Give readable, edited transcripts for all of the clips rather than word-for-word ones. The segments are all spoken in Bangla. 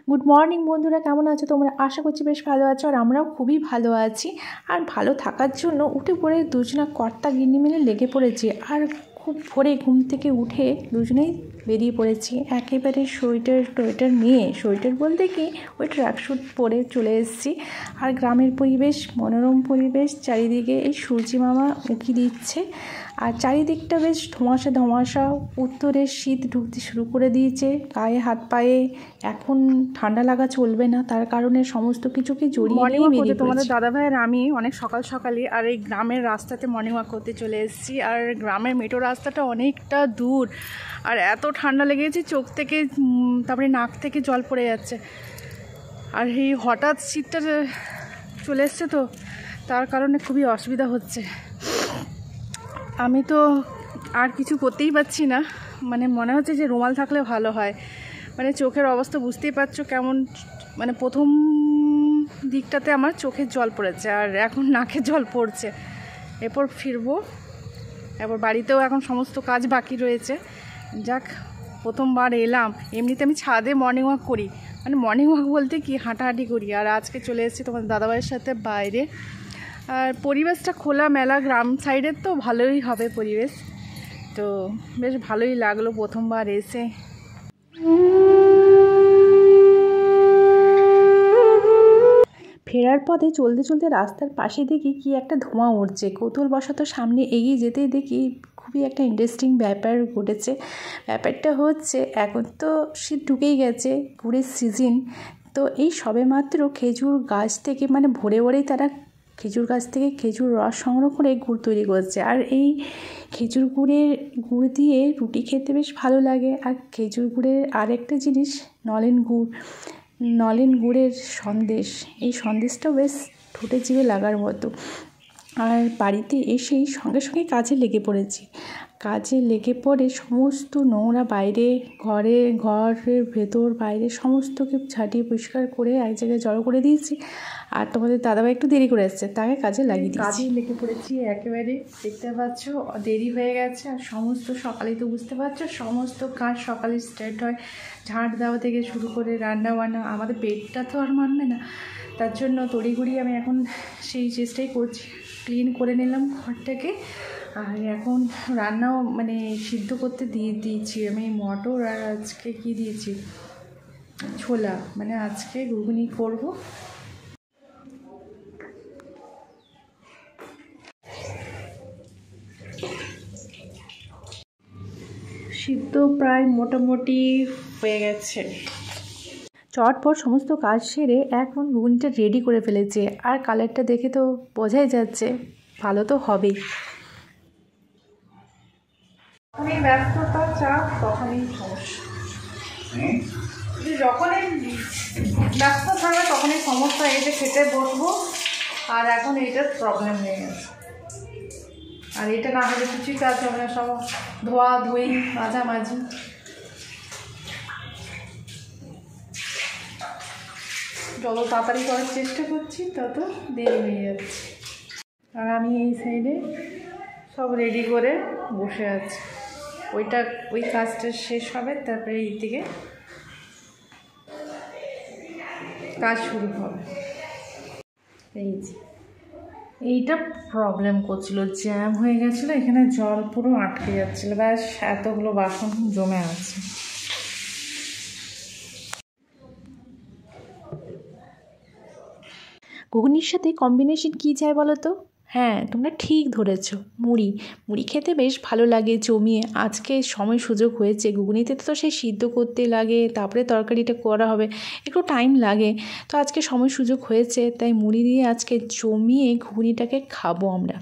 গুড মর্নিং বন্ধুরা, কেমন আছো তোমরা? আশা করছি বেশ ভালো আছো, আর আমরাও খুবই ভালো আছি। আর ভালো থাকার জন্য উঠে পড়ে দুজনা কর্তা গিন্নি মিলে লেগে পড়েছি। আর খুব ভোরে ঘুম থেকে উঠে দুজনেই বেরিয়ে পড়েছি একেবারে সোয়েটার নিয়ে। সোয়েটার বলতে কি, ওই ট্র্যাকস্যুট পরে চলে এসেছি। আর গ্রামের পরিবেশ, মনোরম পরিবেশ, চারিদিকে এই সূর্যি মামা উঁকি দিচ্ছে। আর চারিদিকটা বেশ ধোঁয়াশা ধোঁয়াশা, উত্তরের শীত ঢুকতে শুরু করে দিয়েছে গায়ে হাত পায়ে। এখন ঠান্ডা লাগা চলবে না, তার কারণে সমস্ত কিছুকে জড়িয়ে নিয়ে বেরিয়ে পড়েছি। তোমাদের দাদাভাইয়ের আমি অনেক সকালই আর এই গ্রামের রাস্তাতে মর্নিং ওয়াক করতে চলে এসেছি। আর গ্রামের মেট্রো রাস্তাটা অনেকটা দূর, আর এত ঠান্ডা লেগেছে চোখ থেকে, তারপরে নাক থেকে জল পড়ে যাচ্ছে। আর এই হঠাৎ শীতটা চলে এসছে, তো তার কারণে খুবই অসুবিধা হচ্ছে। আমি তো আর কিছু করতেই পারছি না, মানে মনে হচ্ছে যে রুমাল থাকলে ভালো হয়। মানে চোখের অবস্থা বুঝতেই পারছো কেমন, মানে প্রথম দিকটাতে আমার চোখের জল পড়েছে, আর এখন নাকের জল পড়ছে। এরপর ফিরবো, এরপর বাড়িতেও এখন সমস্ত কাজ বাকি রয়েছে। যাক, প্রথমবার এলাম। এমনিতে আমি ছাদে মর্নিং ওয়াক করি, মানে মর্নিং ওয়াক বলতে কি হাঁটাহাঁটি করি। আর আজকে চলে এসেছি তোমার দাদাভাইয়ের সাথে বাইরে। আর পরিবেশটা খোলা মেলা, গ্রাম সাইডের তো ভালোই হবে পরিবেশ, তো বেশ ভালোই লাগলো প্রথমবার এসে। ফেরার পথে চলতে চলতে রাস্তার পাশে দেখি কি একটা ধোঁয়া উঠছে। কৌতূহলবশত সামনে এগিয়ে যেতেই দেখি খুবই একটা ইন্টারেস্টিং ব্যাপার ঘটেছে। ব্যাপারটা হচ্ছে, এখন তো শীত ঢুকেই গেছে, গুড়ের সিজন। তো এই সবেমাত্র খেজুর গাছ থেকে, মানে ভোরে ভোরেই তারা খেজুর গাছ থেকে খেজুর রস সংগ্রহ করে গুড় তৈরি করছে। আর এই খেজুর গুড় দিয়ে রুটি খেতে বেশ ভালো লাগে। আর খেজুর গুড়ের আরেকটা জিনিস, নলেন গুড়ের সন্দেশ। এই সন্দেশটাও বেশ ঠোঁটে জিভে লাগার মতো। আর বাড়িতে এসেই সঙ্গে সঙ্গে কাজে লেগে পড়েছি। কাজে লেগে পড়ে সমস্ত নোংরা বাইরে, ঘরের ভেতর বাইরে সমস্তকে ছাটিয়ে পরিষ্কার করে এক জায়গায় জড়ো করে দিয়েছি। আর তোমাদের দাদাভাই একটু দেরি করে এসছে, তাকে কাজে লাগিয়ে দিয়েছি। কাজেই লেগে পড়েছি একেবারে, দেখতে পাচ্ছ দেরি হয়ে গেছে। আর সমস্ত সকালেই তো বুঝতে পারছো, সমস্ত কাজ সকালে স্টার্ট হয়, ঝাঁট দেওয়া থেকে শুরু করে রান্না বান্না। আমাদের পেটটা তো আর মানবে না, তার জন্য তড়িঘড়ি আমি এখন সেই চেষ্টাই করছি। ক্লিন করে নিলাম ঘরটাকে, আর এখন রান্নাও মানে সিদ্ধ করতে দিয়েছি আমি মটর। আর আজকে কি দিয়েছি, ছোলা, মানে আজকে ঘুগনি করব। সিদ্ধ প্রায় মোটামুটি হয়ে গেছে। চটপট সমস্ত কাজ সেরে এখন ঘুগনিটা রেডি করে ফেলেছে। আর কালারটা দেখে তো বোঝাই যাচ্ছে ভালো তো হবেই। যখনই ব্যস্ততা চাপ তখনই সমস্যা, যখনই ব্যস্ত থাকবে তখনই সমস্যা। এটা খেতে বসবো, আর এখন এইটার প্রবলেম হয়ে গেছে। আর এটা না হলে কিছুই কাজ হবে না, সব ধোয়া ধুই মাঝামাঝি। যত তাড়াতাড়ি করার চেষ্টা করছি তত দেরি হয়ে যাচ্ছে। আর আমি এই সাইডে সব রেডি করে বসে আছি। ওই কাজটা শেষ হবে, তারপরে এই দিকে কাজ শুরু হবে। এইটা প্রবলেম করছিল, জ্যাম হয়ে গেছিলো, এখানে জল পুরো আটকে যাচ্ছিলো। ব্যাস এতগুলো বাসন জমে আছে। ঘুগনির সাথে কম্বিনেশন কী চাই বলো তো? হ্যাঁ, তোমরা ঠিক ধরেছ, মুড়ি খেতে বেশ ভালো লাগে জমিয়ে। আজকে সময় সুযোগ হয়েছে, ঘুগনিতে তো সেই সিদ্ধ করতে লাগে, তারপরে তরকারিটা করা হবে, একটু টাইম লাগে। তো আজকে সময় সুযোগ হয়েছে, তাই মুড়ি দিয়ে আজকে জমিয়ে ঘুগনিটাকে খাবো আমরা।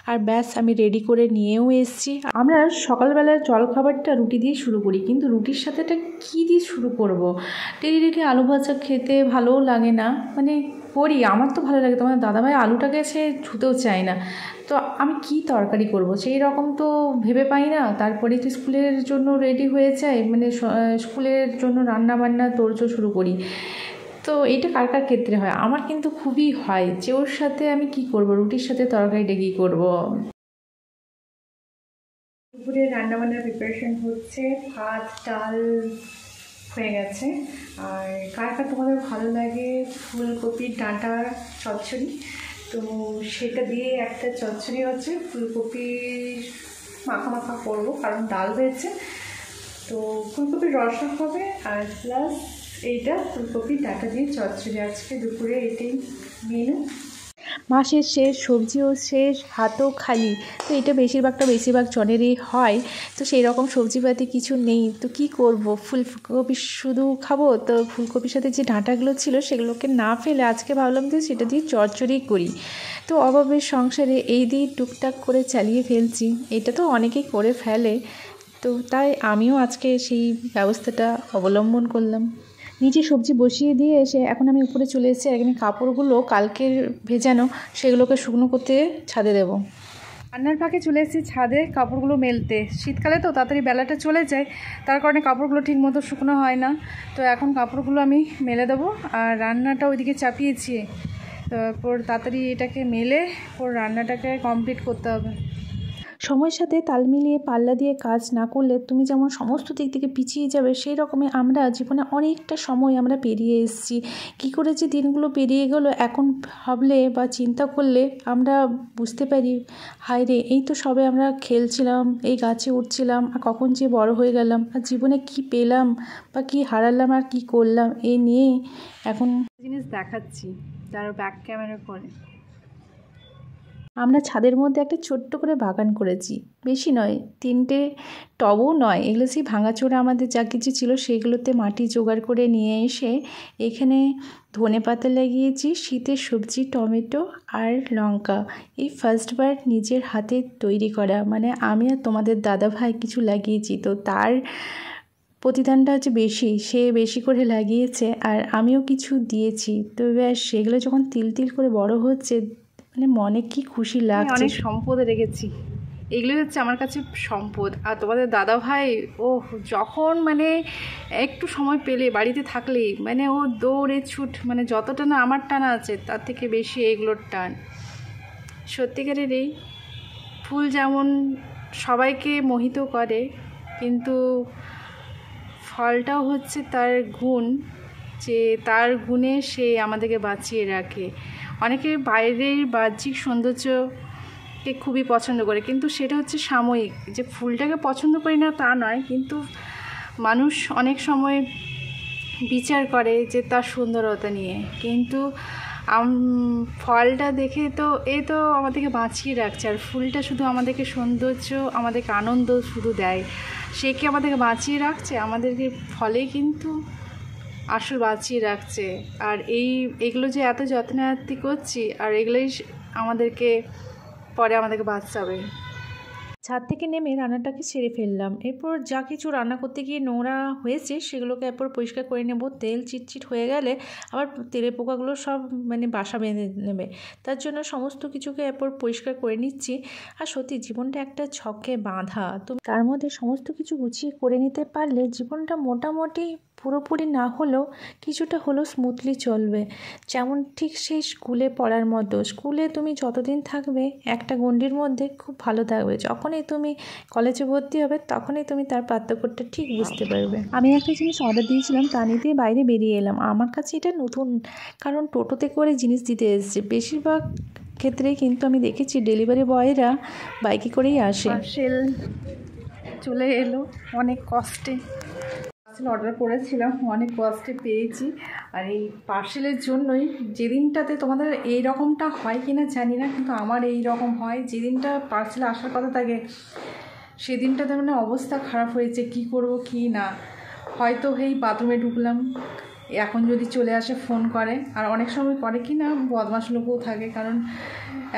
আর ব্যাস, আমি রেডি করে নিয়েও এসেছি। আমরা সকালবেলার জলখাবারটা রুটি দিয়ে শুরু করি, কিন্তু রুটির সাথেটা কী দিয়ে শুরু করব? ডেলি আলু ভাজা খেতে ভালোও লাগে না, মানে করি, আমার তো ভালো লাগে, তোমার দাদাভাই আলুটাকে সে ছুতেও চায় না। তো আমি কি তরকারি করব সেই রকম তো ভেবে পাই না। তারপরে তো স্কুলের জন্য রেডি হয়ে যায়, মানে স্কুলের জন্য রান্না বান্না তোড়জোড় শুরু করি। তো এটা কার কার ক্ষেত্রে হয়, আমার কিন্তু খুবই হয় যে ওর সাথে আমি কি করব, রুটির সাথে তরকারিটা কী করব। দুপুরে রান্নাবান্নার প্রিপারেশন হচ্ছে, ভাত ডাল হয়ে গেছে। আর কার কার তোমাদের ভালো লাগে ফুলকপির ডাঁটা চচ্চড়ি, তো সেটা দিয়ে একটা চচ্চড়ি হচ্ছে, ফুলকপির মাখা মাখা করবো কারণ ডাল হয়েছে, তো ফুলকপির রসা হবে আর প্লাস এইটা ফুলকপির ডাঁটা দিয়ে চচ্চড়ি। আজকে দুপুরে এটাই মেনু। মাসের শেষ, সবজিও শেষ, হাতও খালি। তো এটা বেশিরভাগ জনেরই হয়। তো সেই রকম সবজিপাতি কিছু নেই, তো কি করব, ফুলকপি শুধু খাবো। তো ফুলকপির সাথে যে ডাঁটাগুলো ছিল সেগুলোকে না ফেলে আজকে ভাবলাম যে সেটা দিয়ে চচ্চড়ি করি। তো অভাবের সংসারে এই দিয়ে টুকটাক করে চালিয়ে ফেলছি। এটা তো অনেকেই করে ফেলে, তো তাই আমিও আজকে সেই ব্যবস্থাটা অবলম্বন করলাম। নিচে সবজি বসিয়ে দিয়ে এসে এখন আমি উপরে চলে এসেছি। আর এখানে কাপড়গুলো কালকের ভেজানো সেগুলোকে শুকনো করতে ছাদে দেবো। রান্নার ফাঁকে চলে এসেছি ছাদে কাপড়গুলো মেলতে। শীতকালে তো তাড়াতাড়ি বেলাটা চলে যায়, তার কারণে কাপড়গুলো ঠিক মতো শুকনো হয় না। তো এখন কাপড়গুলো আমি মেলে দেবো, আর রান্নাটা ওইদিকে চাপিয়েছি। তারপর তাড়াতাড়ি এটাকে মেলে ওর রান্নাটাকে কমপ্লিট করতে হবে। সময়ের সাথে তাল মিলিয়ে পাল্লা দিয়ে কাজ না করলে তুমি যেমন সমস্ত দিক থেকে পিছিয়ে যাবে, সেই রকমই আমরা জীবনে অনেকটা সময় আমরা পেরিয়ে এসেছি। কী করে যে দিনগুলো পেরিয়ে গেলো এখন ভাবলে বা চিন্তা করলে আমরা বুঝতে পারি, হায় রে, এই তো সবে আমরা খেলছিলাম, এই গাছে উঠছিলাম, আর কখন যে বড় হয়ে গেলাম, আর জীবনে কি পেলাম বা কি হারালাম আর কি করলাম, এই নিয়ে এখন জিনিস দেখাচ্ছি যারা ব্যাক ক্যামেরা করে। আমরা ছাদের মধ্যে একটা ছোট্ট করে বাগান করেছি, বেশি নয়, 3টে টবও নয়, এগুলো সেই ভাঙাচোরা আমাদের যা কিছু ছিল সেগুলোতে মাটি জোগাড় করে নিয়ে এসে এখানে ধনেপাতা লাগিয়েছি, শীতের সবজি, টমেটো আর লঙ্কা। এই ফার্স্টবার নিজের হাতে তৈরি করা, মানে আমি আর তোমাদের দাদাভাই কিছু লাগিয়েছি, তো তার প্রতিদানটা হচ্ছে বেশি, সে বেশি করে লাগিয়েছে আর আমিও কিছু দিয়েছি। তো ব্যাস সেগুলো যখন তিল তিল করে বড় হচ্ছে, মানে মনে কি খুশি লাগছে। অনেক সম্পদ রেখেছি, এগুলোই হচ্ছে আমার কাছে সম্পদ। আর তোমাদের দাদা ভাই ও যখন মানে একটু সময় পেলে বাড়িতে থাকলেই মানে ও দৌড়ে ছুট, মানে যতটা না আমার টানা আছে তার থেকে বেশি এগুলোর টান। সত্যিকারের এই ফুল যেমন সবাইকে মোহিত করে, কিন্তু ফলটাও হচ্ছে তার গুণ, যে তার গুণে সে আমাদেরকে বাঁচিয়ে রাখে। অনেকে বাইরের বাহ্যিক সৌন্দর্যকে খুবই পছন্দ করে, কিন্তু সেটা হচ্ছে সাময়িক। যে ফুলটাকে পছন্দ করি না তা নয়, কিন্তু মানুষ অনেক সময় বিচার করে যে তার সুন্দরতা নিয়ে, কিন্তু ফলটা দেখে তো এ তো আমাদেরকে বাঁচিয়ে রাখছে, আর ফুলটা শুধু আমাদেরকে সৌন্দর্য, আমাদেরকে আনন্দ শুধু দেয়। সে কি আমাদেরকে বাঁচিয়ে রাখছে? আমাদেরকে ফলেই কিন্তু আসল বাঁচিয়ে রাখছে। আর এগুলো যে এত যত্নার্থী করছি, আর এগুলোই আমাদেরকে পরে আমাদেরকে বাঁচাবে। ছাদ থেকে নেমে রান্নাটাকে সেরে ফেললাম। এরপর যা কিছু রান্না করতে গিয়ে নোংরা হয়েছে সেগুলোকে এরপর পরিষ্কার করে নেব। তেল চিটচিট হয়ে গেলে আবার তেলের পোকাগুলো সব মানে বাসা বেঁধে নেবে, তার জন্য সমস্ত কিছুকে এরপর পরিষ্কার করে নিচ্ছি। আর সত্যি জীবনটা একটা ছকে বাঁধা, তো তার মধ্যে সমস্ত কিছু গুছিয়ে করে নিতে পারলে জীবনটা মোটামুটি পুরোপুরি না হলেও কিছুটা হলেও স্মুথলি চলবে। যেমন ঠিক সেই স্কুলে পড়ার মতো, স্কুলে তুমি যতদিন থাকবে একটা গণ্ডির মধ্যে খুব ভালো থাকবে, যখনই তুমি কলেজে ভর্তি হবে তখনই তুমি তার পার্থক্যটা ঠিক বুঝতে পারবে। আমি একটা জিনিস অর্ডার দিয়েছিলাম, তা নিতে বাইরে বেরিয়ে এলাম। আমার কাছে এটা নতুন, কারণ টোটোতে করে জিনিস দিতে এসেছে। বেশিরভাগ ক্ষেত্রেই কিন্তু আমি দেখেছি ডেলিভারি বয়রা বাইকে করেই আসে। পার্সেল চলে এলো অনেক কষ্টে, পার্সেল অর্ডার করেছিলাম, অনেক কষ্টে পেয়েছি। আর এই পার্সেলের জন্যই যেদিনটাতে তোমাদের এই রকমটা হয় কি না জানি না, কিন্তু আমার এই রকম হয়, যেদিনটা পার্সেল আসার কথা থাকে সেদিনটাতে মানে অবস্থা খারাপ হয়েছে, কি করব কি না। হয়তো এই বাথরুমে ঢুকলাম, এখন যদি চলে আসে ফোন করে, আর অনেক সময় করে কি না বদমাশ লোকও থাকে, কারণ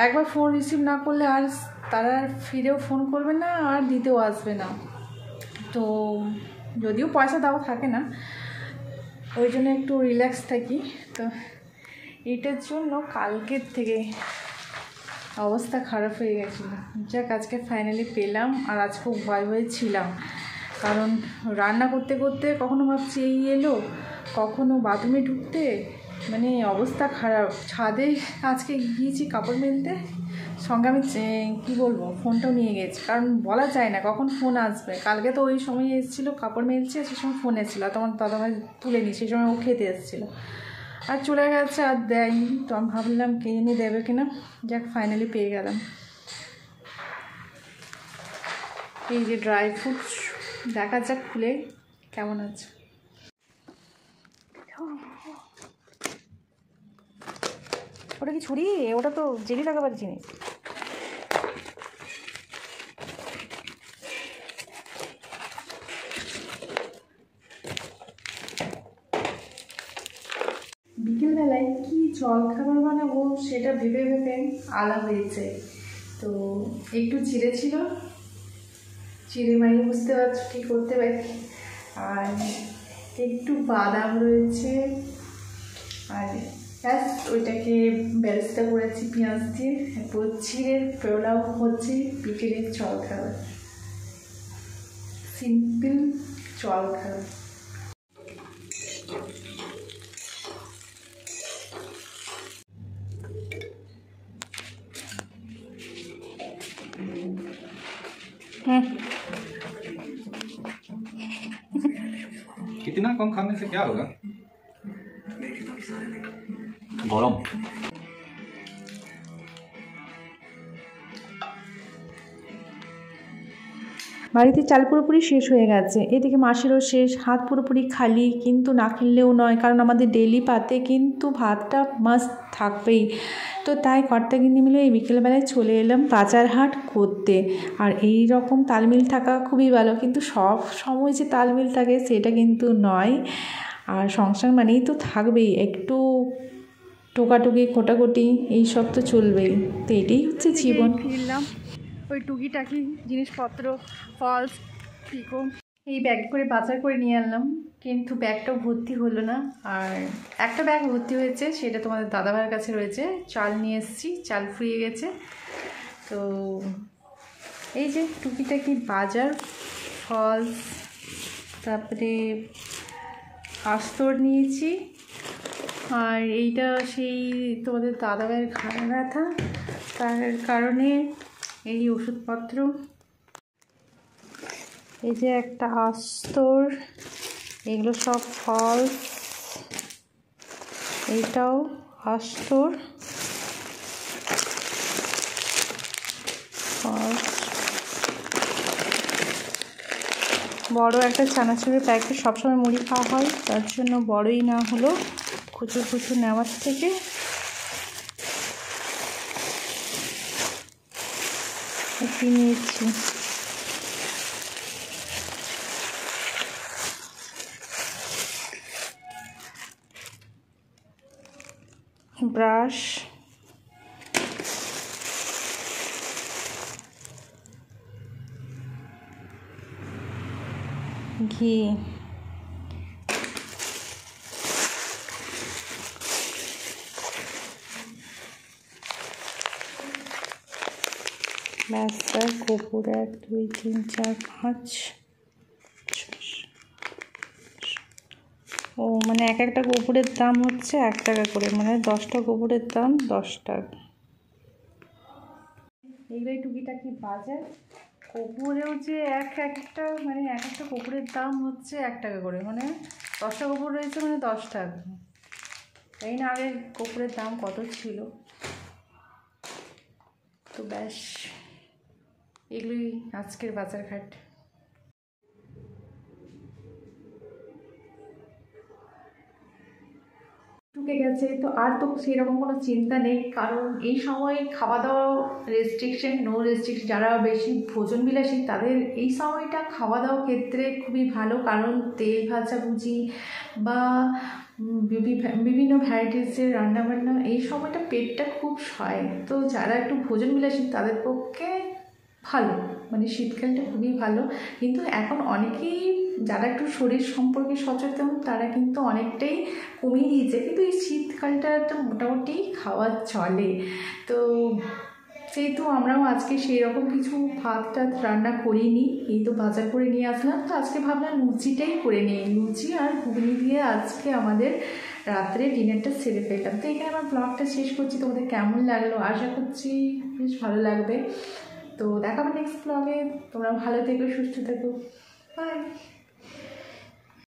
একবার ফোন রিসিভ না করলে আর তারা ফিরেও ফোন করবে না আর দিতেও আসবে না। তো যদিও পয়সা দেওয়া থাকে না, ওই জন্য একটু রিল্যাক্স থাকি। তো এটার জন্য কালকের থেকে অবস্থা খারাপ হয়ে গেছিলো। যাক আজকে ফাইনালি পেলাম, আর আজ খুব ভয় ছিলাম, কারণ রান্না করতে করতে কখনো ভাবছি এই এলো, কখনো বাথরুমে ঢুকতে মানে অবস্থা খারাপ। ছাদে আজকে গিয়েছি কাপড় মেলতে, সঙ্গে আমি কী বলবো, ফোনটাও নিয়ে গেছি, কারণ বলা যায় না কখন ফোন আসবে। কালকে তো ওই সময় এসেছিলো, কাপড় মেলছে, সেই সময় ফোন এসেছিলো, তোমার দাদাভাই তুলেনি, সেই সময় ও খেতে এসেছিলো, আর চলে গেছে, আর দেয়নি। তো আমি ভাবলাম কে এনে দেবে কিনা, যাক ফাইনালি পেয়ে গেলাম। এই যে ড্রাই ফ্রুটস, দেখা যাক খুলে কেমন আছে। ওটা কি ছুরি? ওটা তো জেলি লাগাবার জিনিস। বিকেলবেলায় কি জল খাবার বানাবো সেটা ভেবে ভেবে আলা হয়েছে। তো একটু চিড়ে ছিল, চিড়ে মানে বুঝতে পারছো কী করতে পারি, আর একটু বাদাম রয়েছে, আর ব্যাস ওইটাকে ব্যবস্থা করেছি পেঁয়াজ দিয়ে। এরপর চিড়ের পোলাও হচ্ছে বিকেলের জল খাবার, সিম্পল জল খাবার। इतना कम खाने से क्या होगा? गरम। বাড়িতে চাল পুরোপুরি শেষ হয়ে গেছে, এদিকে মাসেরও শেষ, হাত পুরোপুরি খালি, কিন্তু না খেললেও নয়, কারণ আমাদের ডেলি পাতে কিন্তু ভাতটা মাস্ট থাকবেই। তো তাই কর্তাগিন্নি মিলে এই বিকেলবেলায় চলে এলাম বাজার হাট করতে। আর এই রকম তালমিল থাকা খুবই ভালো, কিন্তু সব সময় যে তালমিল থাকে সেটা কিন্তু নয়। আর সংসার মানেই তো থাকবেই একটু টোকাটুকি কোটাকুটি, এইসব তো চলবেই, তো এটাই হচ্ছে জীবন। ফিরলাম ওই টুকিটাকি জিনিসপত্র, ফলস, পিকো, এই ব্যাগ করে বাজার করে নিয়ে আনলাম, কিন্তু ব্যাগটাও ভর্তি হলো না। আর একটা ব্যাগ ভর্তি হয়েছে, সেটা তোমাদের দাদাভাইয়ের কাছে রয়েছে। চাল নিয়ে এসেছি, চাল ফুরিয়ে গেছে। তো এই যে টুকিটাকি বাজার, ফলস, তারপরে আস্তর নিয়েছি, আর এইটা সেই তোমাদের দাদাভাইয়ের ঘাড় ব্যথা, তার কারণে এই ওষুধপত্র। এই যে একটা আস্তর, এগুলো সব ফল, এইটাও আস্তর, বড় একটা চানাচুরের প্যাকেট, সবসময় মুড়ি খাওয়া হয়, তার জন্য বড়ই না হলো খুচুর খুচুর নেওয়ার থেকে একটি নিয়েছি। ব্রাশ, ঘি, ব্যাস কপুর 1 2 3 4 5। ও মানে এক একটা কপুরের দাম হচ্ছে 1 টাকা করে, মানে 10টা কপুরের দাম 10 টাকা। এইগুলোই টুকিটাকি বাজার। কপুরেও যে একটা মানে এক একটা কপুরের দাম হচ্ছে 1 টাকা করে, মানে 10টা কপুর রয়েছে মানে 10 টাকা। এই না আগে কপুরের দাম কত ছিল। তো ব্যাস এগুলোই আজকের বাজারঘাট। ঢুকে গেছে, তো আর তো সেরকম কোনো চিন্তা নেই, কারণ এই সময় খাওয়া দাওয়া রেস্ট্রিকশন, নো রেস্ট্রিকশন, যারা বেশি ভোজন বিলাসী তাদের এই সময়টা খাওয়া দাওয়ার ক্ষেত্রে খুবই ভালো, কারণ তেল ভাজাভুজি বা বিভিন্ন ভ্যারাইটিসের রান্নাবান্না, এই সময়টা পেটটা খুব সয়। তো যারা একটু ভোজন বিলাসী তাদের পক্ষে ভালো, মানে শীতকালটা খুবই ভালো। কিন্তু এখন অনেকেই যারা একটু শরীর সম্পর্কে সচেতন তারা কিন্তু অনেকটাই কমিয়ে দিয়েছে, কিন্তু এই শীতকালটা তো মোটামুটি খাওয়া চলে। তো যেহেতু আমরাও আজকে সেই রকম কিছু ভাত টাত রান্না করিনি, এই তো বাজার করে নিয়ে আসলাম, তো আজকে ভাবলাম লুচিটাই করে নিই, লুচি আর ঘুগনি দিয়ে আজকে আমাদের রাত্রে ডিনারটা সেরে ফেললাম। তো এখানে আমার ব্লগটা শেষ করছি। তোমাদের কেমন লাগলো আশা করছি বেশ ভালো লাগবে। তো দেখাবো নেক্সট ব্লগে। তোমরা ভালো থেকো, সুস্থ থেকো, বাই।